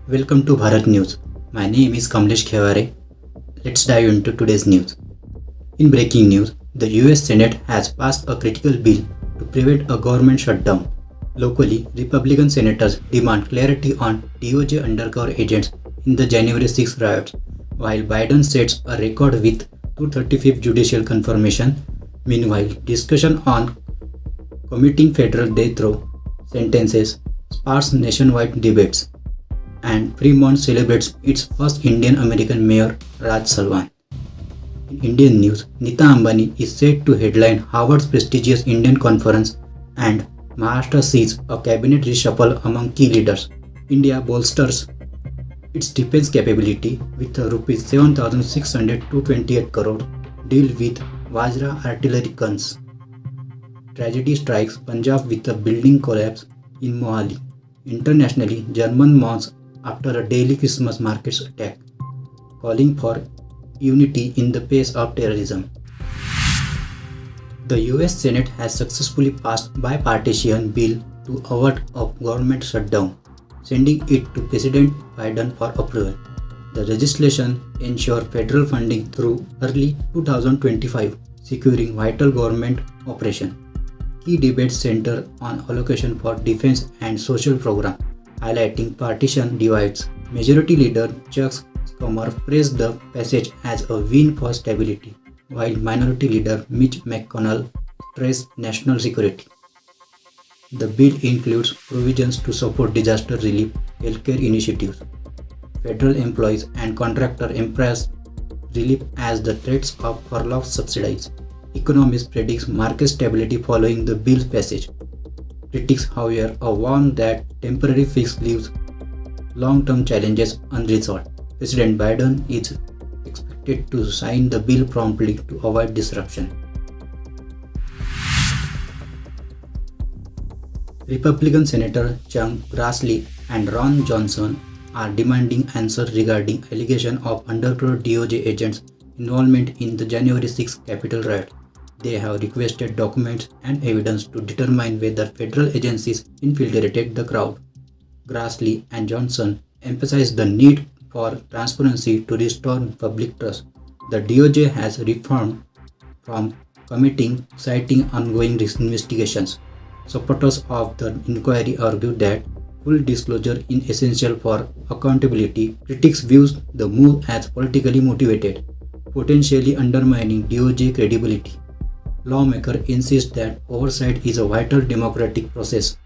Welcome to Bharat News. My name is Kamlesh Kheware. Let's dive into today's news. In breaking news, the US Senate has passed a critical bill to prevent a government shutdown. Locally, Republican senators demand clarity on DOJ undercover agents in the January 6 riots, while Biden sets a record with 235th judicial confirmation. Meanwhile, discussion on commuting federal death row sentences sparks nationwide debates, and Fremont celebrates its first Indian American mayor, Raj Salwan. In Indian news, Nita Ambani is set to headline Harvard's prestigious Indian conference, and Maharashtra sees a cabinet reshuffle among key leaders. India bolsters its defense capability with a Rs 7,600 228 crore deal with Vajra artillery guns. Tragedy strikes Punjab with a building collapse in Mohali. Internationally, German mourns after a daily Christmas markets attack, calling for unity in the face of terrorism. The US Senate has successfully passed bipartisan bill to avert a government shutdown, sending it to President Biden for approval. The legislation ensures federal funding through early 2025, securing vital government operations. Key debates center on allocation for defense and social programs, highlighting partisan divides. Majority Leader Chuck Schumer praised the passage as a win for stability, while Minority Leader Mitch McConnell stressed national security. The bill includes provisions to support disaster relief healthcare initiatives, federal employees and contractor employees relief as the threats of furlough subsidies. Economists predict market stability following the bill's passage. Critics, however, warn that temporary fix leaves long-term challenges unresolved. President Biden is expected to sign the bill promptly to avoid disruption. Republican Senator Chuck Grassley and Ron Johnson are demanding answers regarding allegations of undercover DOJ agents' involvement in the January 6 Capitol riot. They have requested documents and evidence to determine whether federal agencies infiltrated the crowd. Grassley and Johnson emphasized the need for transparency to restore public trust. The DOJ has refrained from committing, citing ongoing investigations. Supporters of the inquiry argue that full disclosure is essential for accountability. Critics view the move as politically motivated, potentially undermining DOJ credibility. Lawmakers insist that oversight is a vital democratic process.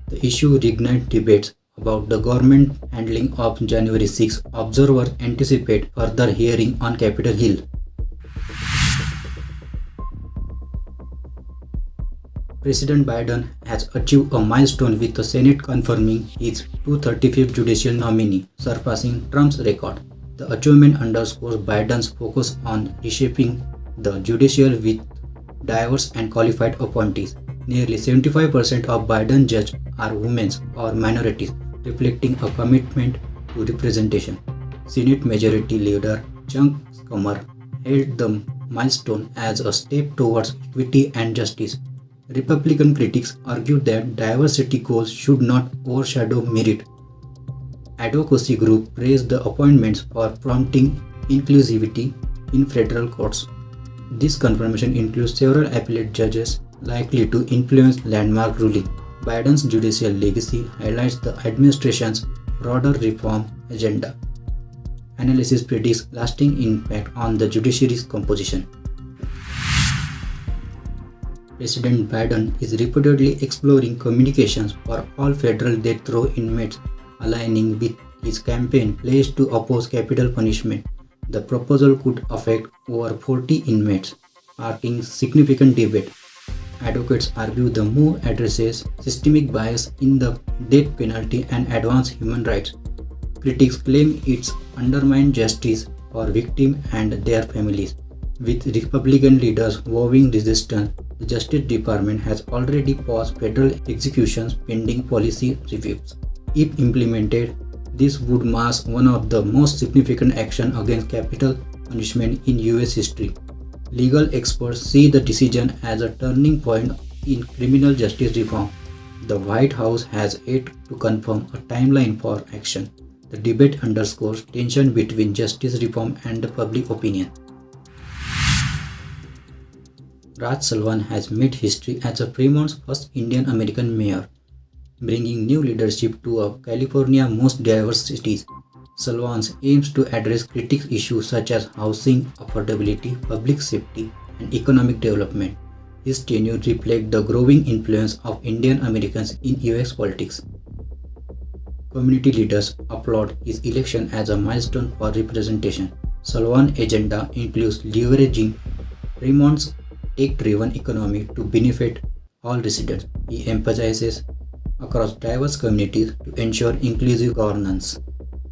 The issue reignites debates about the government handling of January 6. Observers anticipate further hearing on Capitol Hill. President Biden has achieved a milestone with the Senate confirming his 235th judicial nominee, surpassing Trump's record. The achievement underscores Biden's focus on reshaping the judicial with diverse and qualified appointees. Nearly 75% of Biden judges are women or minorities, reflecting a commitment to representation. Senate Majority Leader Chuck Schumer hailed the milestone as a step towards equity and justice. Republican critics argue that diversity goals should not overshadow merit. Advocacy groups praised the appointments for promoting inclusivity in federal courts. This confirmation includes several appellate judges likely to influence landmark ruling. Biden's judicial legacy highlights the administration's broader reform agenda. Analysis predicts lasting impact on the judiciary's composition. President Biden is reportedly exploring communications for all federal death row inmates, aligning with his campaign pledge to oppose capital punishment. The proposal could affect over 40 inmates, sparking significant debate. Advocates argue the move addresses systemic bias in the death penalty and advances human rights. Critics claim it undermines justice for victims and their families. With Republican leaders vowing resistance, the Justice Department has already paused federal executions pending policy reviews. If implemented, this would mark one of the most significant actions against capital punishment in US history. Legal experts see the decision as a turning point in criminal justice reform. The White House has yet to confirm a timeline for action. The debate underscores tension between justice reform and the public opinion. Raj Salwan has made history as a Fremont's first Indian American mayor, bringing new leadership to a California's most diverse cities. Salwan aims to address critical issues such as housing, affordability, public safety, and economic development. His tenure reflects the growing influence of Indian Americans in US politics. Community leaders applaud his election as a milestone for representation. Salwan's agenda includes leveraging Fremont's tech-driven economy to benefit all residents. He emphasizes across diverse communities to ensure inclusive governance.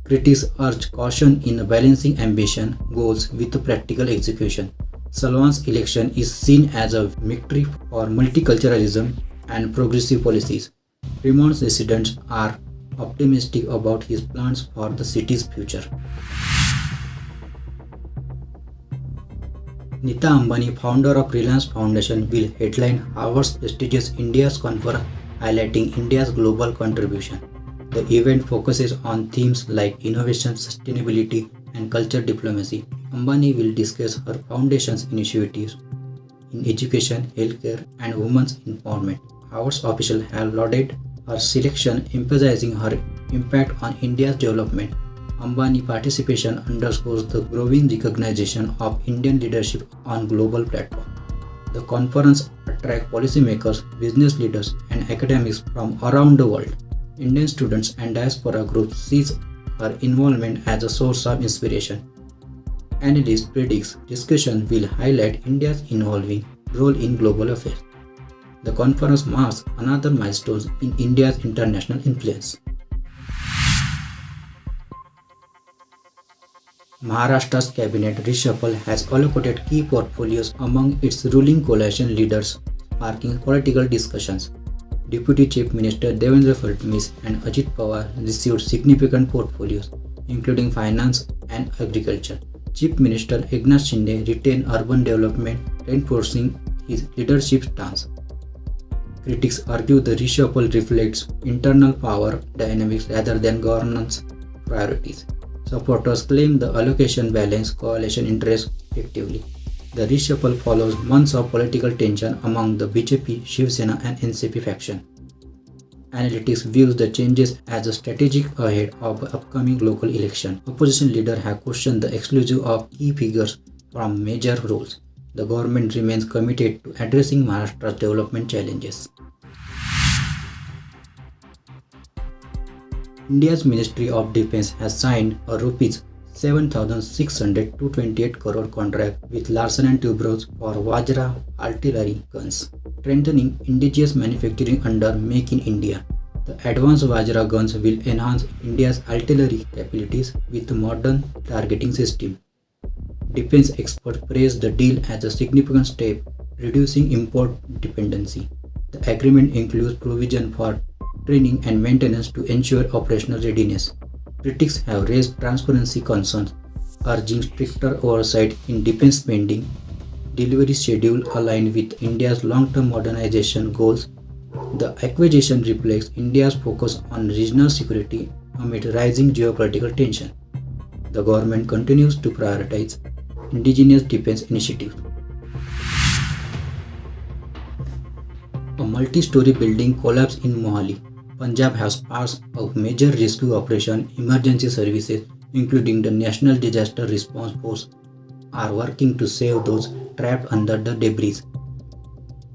Critics urge caution in balancing ambition goals with practical execution. Salwan's election is seen as a victory for multiculturalism and progressive policies. Fremont's residents are optimistic about his plans for the city's future. Nita Ambani, founder of Reliance Foundation, will headline Harvard's prestigious India's conference, highlighting India's global contribution. The event focuses on themes like innovation, sustainability, and culture diplomacy. Ambani will discuss her foundation's initiatives in education, healthcare, and women's empowerment. Harvard's officials have lauded her selection, emphasizing her impact on India's development. Ambani's participation underscores the growing recognition of Indian leadership on global platforms. The conference attracts policymakers, business leaders, and academics from around the world. Indian students and diaspora groups see her involvement as a source of inspiration. Analysts predict discussion will highlight India's evolving role in global affairs. The conference marks another milestone in India's international influence. Maharashtra's cabinet reshuffle has allocated key portfolios among its ruling coalition leaders, sparking political discussions. Deputy Chief Minister Devendra Fadnavis and Ajit Pawar received significant portfolios, including finance and agriculture. Chief Minister Eknath Shinde retained urban development, reinforcing his leadership stance. Critics argue the reshuffle reflects internal power dynamics rather than governance priorities. Supporters claim the allocation balanced coalition interests effectively. The reshuffle follows months of political tension among the BJP, Shiv Sena, and NCP faction. Analytics views the changes as a strategic ahead of the upcoming local election. Opposition leaders have questioned the exclusion of key figures from major roles. The government remains committed to addressing Maharashtra's development challenges. India's Ministry of Defence has signed a Rs 7,628 crore contract with Larsen & Toubro for Vajra artillery guns, strengthening indigenous manufacturing under Make in India. The advanced Vajra guns will enhance India's artillery capabilities with a modern targeting system. Defense experts praise the deal as a significant step, reducing import dependency. The agreement includes provision for training and maintenance to ensure operational readiness. Critics have raised transparency concerns, urging stricter oversight in defense spending. Delivery schedule aligned with India's long-term modernization goals. The acquisition reflects India's focus on regional security amid rising geopolitical tension. The government continues to prioritize indigenous defense initiatives. A multi-story building collapsed in Mohali, Punjab has passed a major rescue operation. Emergency services, including the National Disaster Response Force, are working to save those trapped under the debris.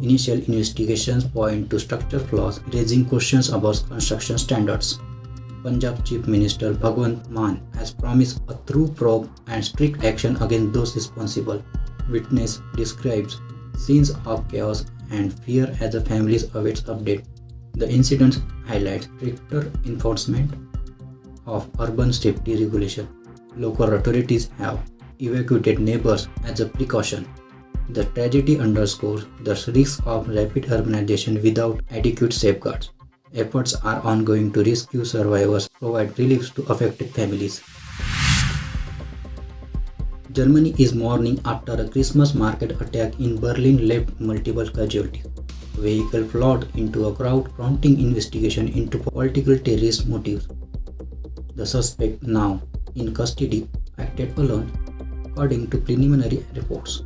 Initial investigations point to structural flaws, raising questions about construction standards. Punjab Chief Minister Bhagwant Mann has promised a thorough probe and strict action against those responsible. Witness describes scenes of chaos and fear as the families awaits update. The incident highlights stricter enforcement of urban safety regulation. Local authorities have evacuated neighbors as a precaution. The tragedy underscores the risk of rapid urbanization without adequate safeguards. Efforts are ongoing to rescue survivors, provide relief to affected families. Germany is mourning after a Christmas market attack in Berlin left multiple casualties. A vehicle flowed into a crowd, prompting investigation into political terrorist motives. The suspect, now in custody, acted alone, according to preliminary reports.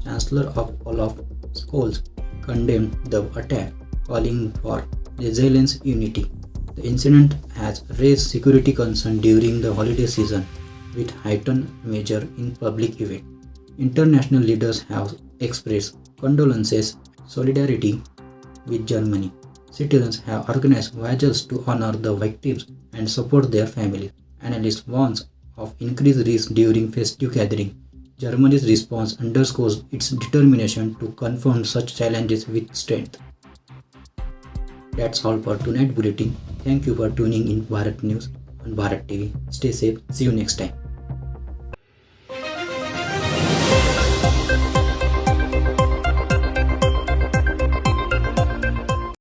Chancellor of Olaf Scholz condemned the attack, calling for resilience unity. The incident has raised security concerns during the holiday season, with heightened measures in public events. International leaders have expressed condolences and solidarity with Germany. Citizens have organized vigils to honor the victims and support their families. Analysts warn of increased risk during festive gatherings. Germany's response underscores its determination to confront such challenges with strength. That's all for tonight's bulletin. Thank you for tuning in Bharat News on Bharat TV. Stay safe. See you next time.